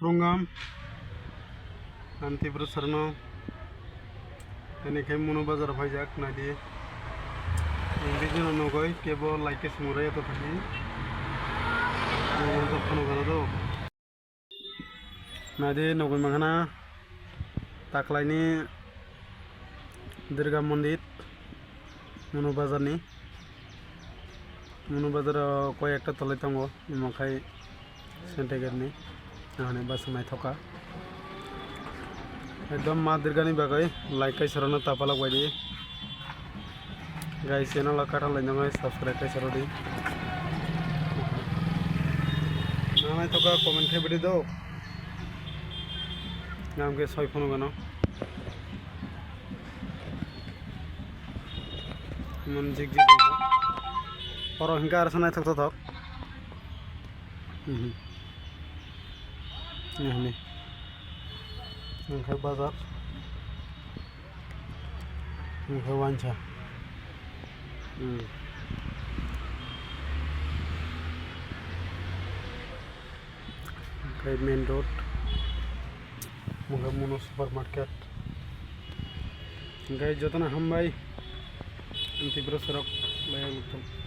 Rungam nanti berusaha ini kayak monu bazar pajak nadi ini jono nogoi kebo like semurai atau tadi untuk penuh tuh nadi nogoi makana takla ini Durga Mandir monu bazar nih monu bazar koi ekta tolai tango makai senteger nih nah ini bahasa mai thoka एकदम माँ दुर्गा नहीं बागै like कई सरोना तापाला बायदि guys channel काटा लाइनांगै subscribe कई सरो दी नामाय तो का कमेंट के बिडी दो नाम के 6 फोन गनो मन जिग जिग और हिंका आरसना थक तो थक नहीं Ngkai bazar, ngkai wanca, ngkai main road, ngkai mono supermarket, ngkai jotana hambai, anti berserok layang betul.